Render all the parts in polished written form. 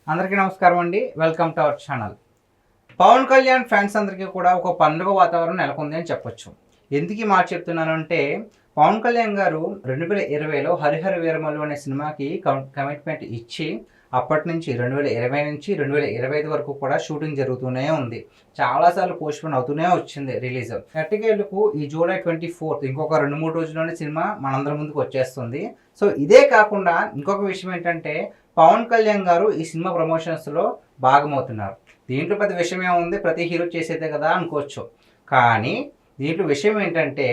అందరికీ నమస్కారం అండి. Welcome to our channel. Pawan Kalyan fans అందరికీ కూడా ఒక పండుగ వాతావరణం నెలకొంది అని చెప్పొచ్చు. ఎందుకు ఈ మాట చెప్తున్నానంటే, పవన్ కళ్యాణ్ గారు 2020లో 'హరిహర వీరమల్లు' అనే సినిమాకి కమిట్మెంట్ ఇచ్చి అప్పటి నుంచి 2020 నుంచి 2025 వరకు కూడా షూటింగ్ జరుగుతూనే ఉంది. చాలాసార్లు పోస్ట్‌పోన్ అవుతూనే వచ్చింది రిలీజ్. ఎట్టకేలకు ఈ జూలై 24 ఇంకొక 2-3 రోజుల్లోనే సినిమా మనందరి ముందుకు వచ్చేస్తుంది. సో ఇదే కాకుండా ఇంకొక విషయం ఏంటంటే, పవన్ కళ్యాణ్ గారు ఈ సినిమా ప్రమోషన్స్‌లో భాగమవుతున్నారు. దీంట్లో పెద్ద విషయం ఏముంది, ప్రతి హీరో చేసేదే కదా అనుకోవచ్చు. కానీ దీంట్లో విషయం ఏంటంటే,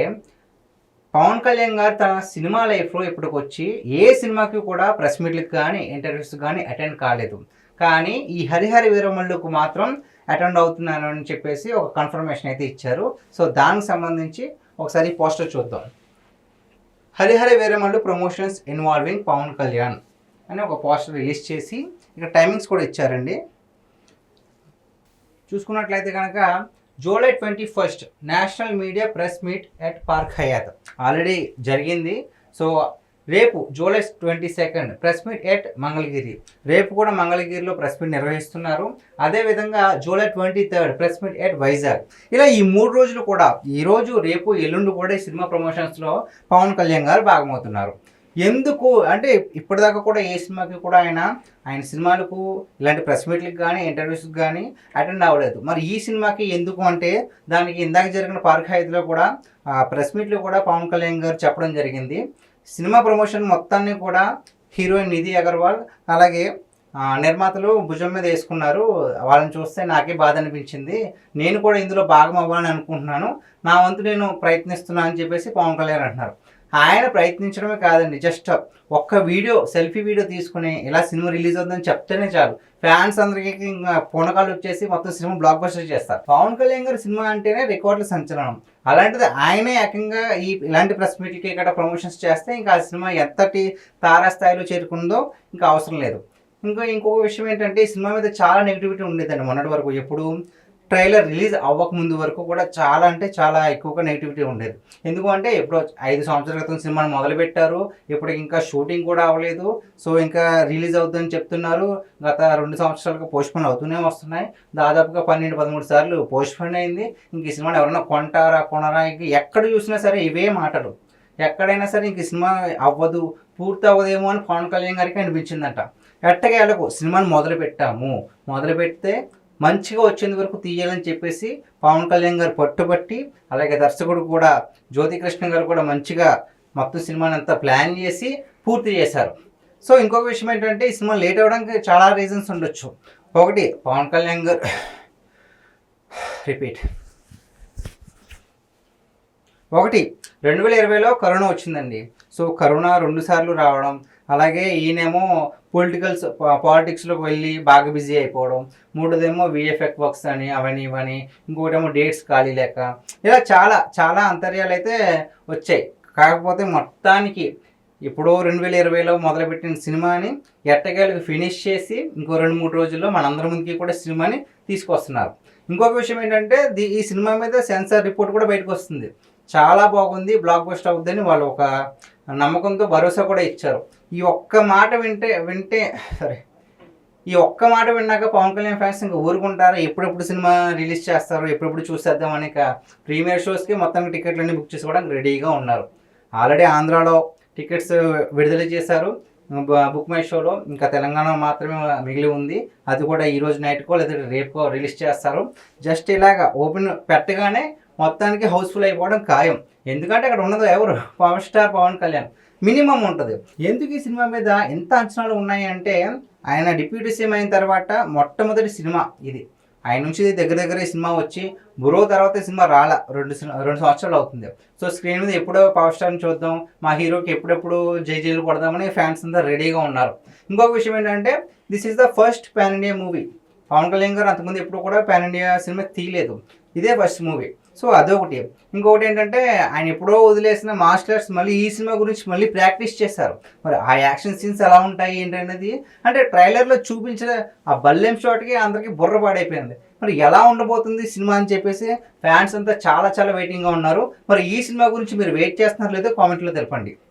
పవన్ కళ్యాణ్ గారు తన సినిమా లైఫ్‌లో ఇప్పటికొచ్చి ఏ సినిమాకి కూడా ప్రెస్ మీట్‌లకి కానీ, ఇంటర్వ్యూస్‌కి కానీ అటెండ్ కాలేదు. కానీ ఈ 'హరిహర వీరమల్లు'కు మాత్రం అటెండ్ అవుతున్నాను అని చెప్పేసి ఒక కన్ఫర్మేషన్ అయితే ఇచ్చారు. సో దానికి సంబంధించి ఒకసారి పోస్టర్ చూద్దాం. 'హరిహర వీరమల్లు ప్రమోషన్స్ ఇన్వాల్వింగ్ పవన్ కళ్యాణ్' అని ఒక పోస్టర్ రిలీజ్ చేసి ఇక్కడ టైమింగ్స్ కూడా ఇచ్చారండి. చూసుకున్నట్లయితే కనుక July 21 national media press meet at park Hayat already జరిగింది. సో రేపు July 22 press meet at Mangalagiri, రేపు కూడా మంగళగిరిలో ప్రెస్ మీట్ నిర్వహిస్తున్నారు. అదేవిధంగా July 23 press meet at Vizag. ఇలా ఈ 3 రోజులు కూడా, ఈరోజు రేపు ఎల్లుండి కూడా ఈ సినిమా ప్రమోషన్స్లో పవన్ కళ్యాణ్ గారు భాగమవుతున్నారు. ఎందుకు అంటే ఇప్పటిదాకా కూడా ఏ సినిమాకి కూడా ఆయన సినిమాలకు ఇలాంటి ప్రెస్ మీట్లకు కానీ, ఇంటర్వ్యూస్కి కానీ అటెండ్ అవ్వలేదు. మరి ఈ సినిమాకి ఎందుకు అంటే, దానికి ఇందాక జరిగిన పార్క్ హైత్లో కూడా ప్రెస్ మీట్లో కూడా పవన్ కళ్యాణ్ గారు చెప్పడం జరిగింది. సినిమా ప్రమోషన్ మొత్తాన్ని కూడా హీరోయిన్ నిధి అగర్వాల్ అలాగే నిర్మాతలు భుజం మీద వేసుకున్నారు. వాళ్ళని చూస్తే నాకే బాధ అనిపించింది. నేను కూడా ఇందులో భాగం అవ్వాలని అనుకుంటున్నాను. నా వంతు నేను ప్రయత్నిస్తున్నాను అని చెప్పేసి పవన్ కళ్యాణ్ అంటున్నారు. ఆయన ప్రయత్నించడమే కాదండి, జస్ట్ ఒక్క వీడియో, సెల్ఫీ వీడియో తీసుకుని ఇలా సినిమా రిలీజ్ అవుతుందని చెప్తేనే చాలు, ఫ్యాన్స్ అందరికీ పూనకాలు వచ్చేసి మొత్తం సినిమా బ్లాక్ బస్టర్ చేస్తారు. పవన్ కళ్యాణ్ గారి సినిమా అంటేనే రికార్డుల సంచలనం. అలాంటిది ఆయనే ఏకంగా ఇలాంటి ప్రెస్ మీట్లకి ఇక్కడ ప్రమోషన్స్ చేస్తే ఇంకా ఆ సినిమా ఎంతటి తారాస్థాయిలో చేరుకుందో ఇంకా అవసరం లేదు. ఇంకొక విషయం ఏంటంటే, ఈ సినిమా మీద చాలా నెగిటివిటీ ఉండేదండి మొన్నటి వరకు. ఎప్పుడు ట్రైలర్ రిలీజ్ అవ్వక ముందు వరకు కూడా చాలా అంటే చాలా ఎక్కువగా నెగిటివిటీ ఉండేది. ఎందుకు అంటే, ఎప్పుడో 5 సంవత్సరాల క్రితం సినిమాను మొదలుపెట్టారు, ఇప్పుడు ఇంకా షూటింగ్ కూడా అవ్వలేదు. సో ఇంకా రిలీజ్ అవుతుందని చెప్తున్నారు. గత 2 సంవత్సరాలుగా పోస్ట్పోన్ అవుతూనే వస్తున్నాయి. దాదాపుగా 12-13 సార్లు పోస్ట్పోన్ అయింది. ఇంక ఈ సినిమాని ఎవరైనా కొంటారా కొనరా, ఇంక ఎక్కడ చూసినా సరే ఇవే మాటలు. ఎక్కడైనా సరే ఇంక సినిమా అవ్వదు, పూర్తి అవ్వదేమో అని పవన్ కళ్యాణ్ గారికి అనిపించిందంట. ఎట్టకేలకు సినిమాని మొదలు పెడితే మంచిగా వచ్చేంత వరకు తీయాలని చెప్పేసి పవన్ కళ్యాణ్ గారు పట్టుబట్టి, అలాగే దర్శకుడు కూడా జ్యోతికృష్ణ గారు కూడా మంచిగా మొత్తం సినిమాని అంతా ప్లాన్ చేసి పూర్తి చేశారు. సో ఇంకొక విషయం ఏంటంటే, ఈ సినిమా లేట్ అవ్వడానికి చాలా రీజన్స్ ఉండొచ్చు. ఒకటి, పవన్ కళ్యాణ్ గారు ఒకటి 2020లో కరోనా వచ్చిందండి. సో కరోనా 2 సార్లు రావడం, అలాగే ఈయనేమో పాలిటిక్స్లోకి వెళ్ళి బాగా బిజీ అయిపోవడం, మూడోదేమో విఎఫ్ఎక్స్ వర్క్స్ అని అవని ఇవని, ఇంకోటేమో డేట్స్ ఖాళీ లేక, ఇలా చాలా చాలా అంతర్యాలు అయితే వచ్చాయి. కాకపోతే మొత్తానికి ఇప్పుడు 2020లో మొదలుపెట్టిన సినిమాని ఎట్టకేలకు ఫినిష్ చేసి ఇంకో 2-3 రోజుల్లో మనందరి ముందుకి కూడా సినిమాని తీసుకొస్తున్నారు. ఇంకొక విషయం ఏంటంటే, ఈ సినిమా మీద సెన్సార్ రిపోర్ట్ కూడా బయటకు వస్తుంది. చాలా బాగుంది, బ్లాక్ బస్టర్ అవుద్దని వాళ్ళు ఒక నమ్మకంతో భరోసా కూడా ఇచ్చారు. ఈ ఒక్క మాట విన్నాక పవన్ కళ్యాణ్ ఫ్యాన్స్ ఇంకా ఊరుకుంటారు. ఎప్పుడెప్పుడు సినిమా రిలీజ్ చేస్తారు, ఎప్పుడెప్పుడు చూసేద్దాం అని ప్రీమియర్ షోస్కి మొత్తానికి టికెట్లన్నీ బుక్ చేసుకోవడానికి రెడీగా ఉన్నారు. ఆల్రెడీ ఆంధ్రాలో టికెట్స్ విడుదల చేశారు బుక్ మై షోలో. ఇంకా తెలంగాణ మాత్రమే మిగిలి ఉంది. అది కూడా ఈరోజు నైట్కో లేదా రేపుకో రిలీజ్ చేస్తారు. జస్ట్ ఇలాగా ఓపెన్ పెట్టగానే మొత్తానికి హౌస్ఫుల్ అయిపోవడం ఖాయం. ఎందుకంటే అక్కడ ఉన్నది ఎవరు, power star Pawan Kalyan. Minimum ఉంటుంది. ఎందుకు ఈ సినిమా మీద ఎంత అంచనాలు ఉన్నాయి అంటే, ఆయన డిప్యూటీ సీఎం అయిన తర్వాత మొట్టమొదటి సినిమా ఇది. ఆయన నుంచి దగ్గర ఈ సినిమా వచ్చి బ్రో తర్వాత ఈ సినిమా రాలా, 2 సంవత్సరాలు అవుతుంది. సో స్క్రీన్ మీద ఎప్పుడో పవర్ స్టార్ని చూద్దాం, మా హీరోకి ఎప్పుడెప్పుడు జైలు కొడదామని ఫ్యాన్స్ అంతా రెడీగా ఉన్నారు. ఇంకొక విషయం ఏంటంటే, this is the first pan India movie. Pawan Kalyan garu అంతకుముందు ఎప్పుడు కూడా పాన్ ఇండియా సినిమా తీయలేదు, ఇదే ఫస్ట్ మూవీ. సో అదొకటి. ఇంకొకటి ఏంటంటే, ఆయన ఎప్పుడో వదిలేసిన మాస్టర్స్ మళ్ళీ ఈ సినిమా గురించి మళ్ళీ ప్రాక్టీస్ చేశారు. మరి ఆ యాక్షన్ సీన్స్ ఎలా ఉంటాయి ఏంటనేది అంటే ట్రైలర్లో చూపించిన ఆ బల్లెం షాట్కి అందరికీ బుర్ర పాడైపోయింది. మరి ఎలా ఉండబోతుంది సినిమా అని చెప్పేసి ఫ్యాన్స్ అంతా చాలా చాలా వెయిటింగ్గా ఉన్నారు. మరి ఈ సినిమా గురించి మీరు వెయిట్ చేస్తున్నారు లేదో కామెంట్లో తెలపండి.